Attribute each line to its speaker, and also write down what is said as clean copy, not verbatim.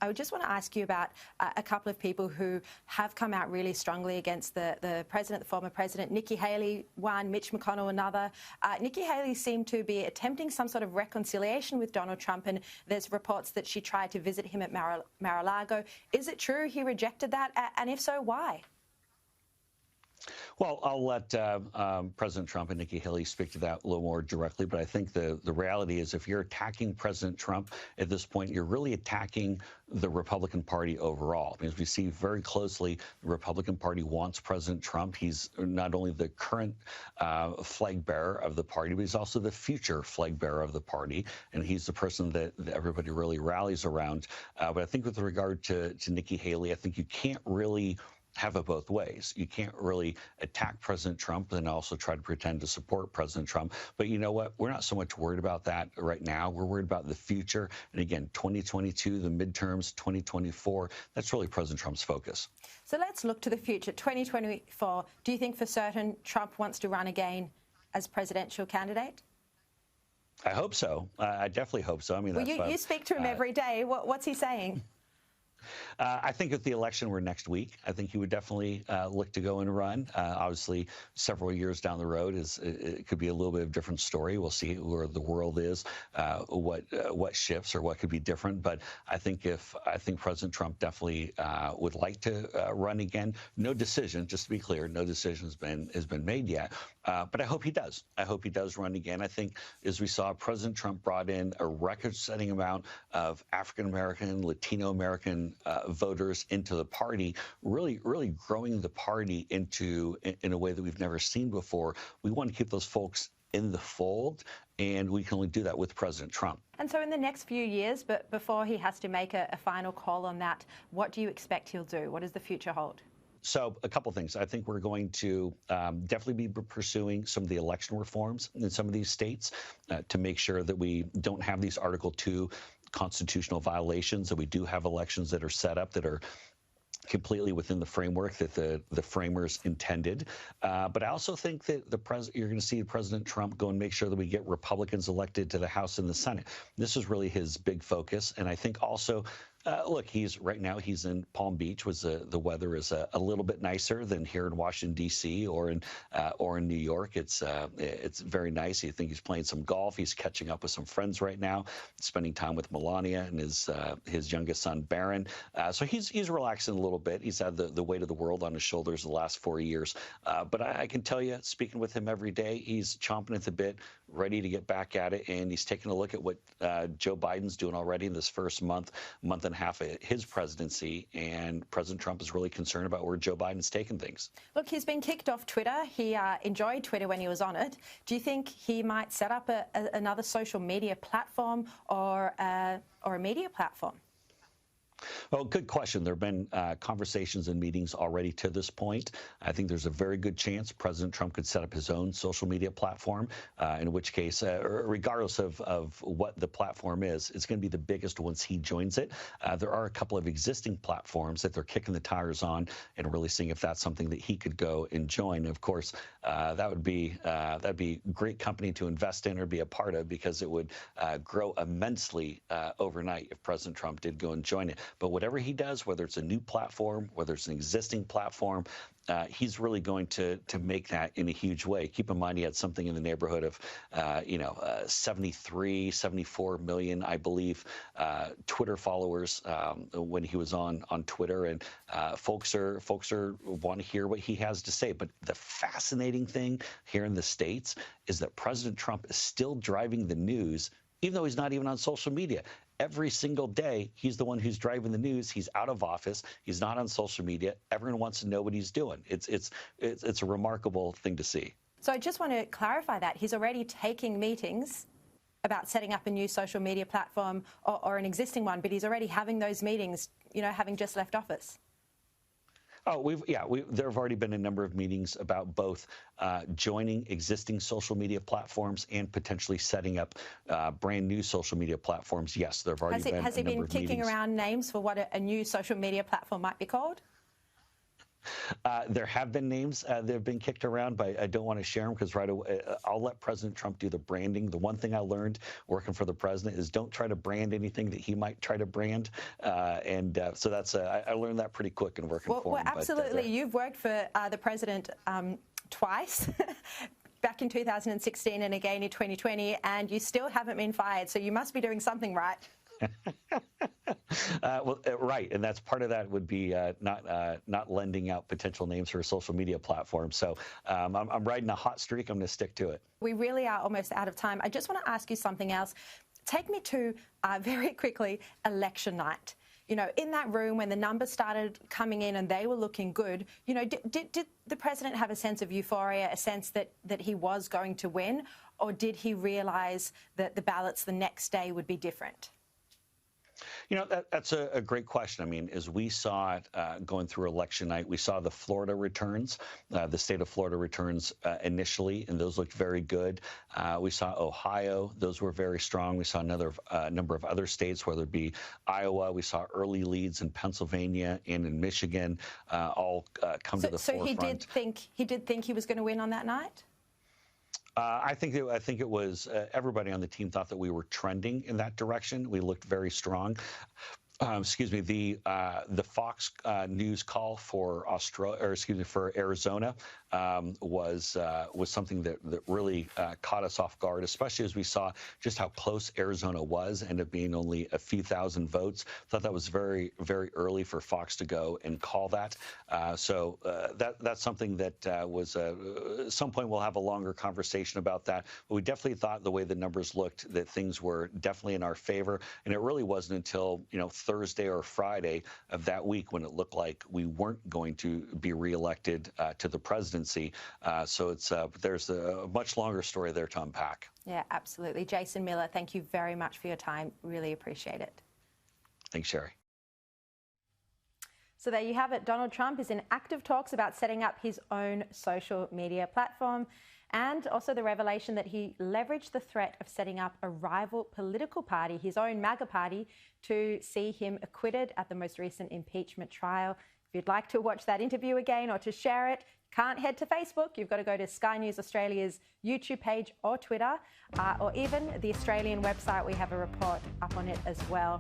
Speaker 1: I would just want to ask you about a couple of people who have come out really strongly against the president, the former president. Nikki Haley, one, Mitch McConnell, another. Nikki Haley seemed to be attempting some sort of reconciliation with Donald Trump, and there's reports that she tried to visit him at Mar-a-Lago. Is it true he rejected that? And if so, why?
Speaker 2: Well, I'll let President Trump and Nikki Haley speak to that a little more directly, but I think the reality is if you're attacking President Trump at this point, you're really attacking the Republican Party overall. Because we see very closely the Republican Party wants President Trump. He's not only the current flag bearer of the party, but he's also the future flag bearer of the party, and he's the person that everybody really rallies around. But I think with regard to Nikki Haley, I think you can't really have it both ways. You can't really attack President Trump and also try to pretend to support President Trump. But you know what? We're not so much worried about that right now. We're worried about the future. And again, 2022, the midterms, 2024, that's really President Trump's focus.
Speaker 1: So let's look to the future. 2024, do you think for certain Trump wants to run again as presidential candidate?
Speaker 2: I hope so. I definitely hope so. I mean,
Speaker 1: well, you speak to him every day. What's he saying?
Speaker 2: I think if the election were next week, I think he would definitely look to go and run. Obviously, several years down the road, it could be a little bit of a different story. We'll see where the world is, what shifts or what could be different. But I think President Trump definitely would like to run again. No decision, just to be clear, no decision has been made yet. But I hope he does. I hope he does run again. I think, as we saw, President Trump brought in a record-setting amount of African-American, Latino-American voters into the party, really growing the party in a way that we've never seen before. We want to keep those folks in the fold, and we can only do that with President Trump.
Speaker 1: And so in the next few years, but before he has to make a final call on that, what do you expect he'll do? What does the future hold?
Speaker 2: So a couple things. I think we're going to definitely be pursuing some of the election reforms in some of these states to make sure that we don't have these Article 2 constitutional violations, that we do have elections that are set up that are completely within the framework that the framers intended. But I also think that you're going to see President Trump go and make sure that we get Republicans elected to the House and the Senate. This is really his big focus. And I think also, look, right now he's in Palm Beach. The weather is a little bit nicer than here in Washington, D.C. or in New York. It's very nice. I think he's playing some golf. He's catching up with some friends right now, spending time with Melania and his youngest son, Barron. So he's relaxing a little bit. He's had the weight of the world on his shoulders the last 4 years. But I can tell you, speaking with him every day, he's chomping at the bit, ready to get back at it. And he's taking a look at what Joe Biden's doing already in this first month and a half of his presidency. And President Trump is really concerned about where Joe Biden's taking things.
Speaker 1: Look, he's been kicked off Twitter. He enjoyed Twitter when he was on it. Do you think he might set up another social media platform or a media platform?
Speaker 2: Well, good question. There have been conversations and meetings already to this point. I think there's a very good chance President Trump could set up his own social media platform, in which case, regardless of what the platform is, it's going to be the biggest once he joins it. There are a couple of existing platforms that they're kicking the tires on and really seeing if that's something that he could go and join. And of course, that'd be great company to invest in or be a part of, because it would grow immensely overnight if President Trump did go and join it. But whatever he does, whether it's a new platform, whether it's an existing platform, he's really going to make that in a huge way. Keep in mind, he had something in the neighborhood of, 74 million, I believe, Twitter followers when he was on Twitter, and folks want to hear what he has to say. But the fascinating thing here in the States is that President Trump is still driving the news, even though he's not even on social media. Every single day, he's the one who's driving the news. He's out of office. He's not on social media. Everyone wants to know what he's doing. It's a remarkable thing to see. So
Speaker 1: I just want to clarify that. He's already taking meetings about setting up a new social media platform or an existing one, but he's already having those meetings, having just left office.
Speaker 2: Oh, there have already been a number of meetings about both joining existing social media platforms and potentially setting up brand new social media platforms. Yes, there have already been a number of meetings.
Speaker 1: Has he been kicking around names for what a new social media platform might be called?
Speaker 2: There have been names that have been kicked around, but I don't want to share them because right away I'll let President Trump do the branding. The one thing I learned working for the president is don't try to brand anything that he might try to brand. So that's I learned that pretty quick in working for him.
Speaker 1: Well, absolutely. You've worked for the president twice. Back in 2016 and again in 2020, and you still haven't been fired, so you must be doing something right.
Speaker 2: Right, and that's part of that would be not lending out potential names for a social media platform. So I'm riding a hot streak. I'm going to stick to it.
Speaker 1: We really are almost out of time. I just want to ask you something else. Take me to, very quickly, election night. You know, in that room when the numbers started coming in and they were looking good, you know, did the president have a sense of euphoria, a sense that he was going to win, or did he realise that the ballots the next day would be different?
Speaker 2: You know, that's a great question. I mean, as we saw it going through election night, we saw the Florida returns, the state of Florida returns initially, and those looked very good. We saw Ohio. Those were very strong. We saw another number of other states, whether it be Iowa. We saw early leads in Pennsylvania and in Michigan all come to the forefront.
Speaker 1: So he did think he was going to win on that night?
Speaker 2: I think it was everybody on the team thought that we were trending in that direction. We looked very strong. Excuse me, the Fox News call for Arizona was something that really caught us off guard, especially as we saw just how close Arizona was, ended up being only a few thousand votes. Thought that was very, very early for Fox to go and call that. So that's something that was at some point we'll have a longer conversation about that. But we definitely thought the way the numbers looked that things were definitely in our favor, and it really wasn't until Thursday or Friday of that week when it looked like we weren't going to be reelected to the presidency. So there's a much longer story there to unpack.
Speaker 1: Yeah, absolutely. Jason Miller, thank you very much for your time. Really appreciate it.
Speaker 2: Thanks, Sherry.
Speaker 1: So there you have it. Donald Trump is in active talks about setting up his own social media platform, and also the revelation that he leveraged the threat of setting up a rival political party, his own MAGA party, to see him acquitted at the most recent impeachment trial. If you'd like to watch that interview again or to share it, can't head to Facebook. You've got to go to Sky News Australia's YouTube page or Twitter, or even the Australian website. We have a report up on it as well.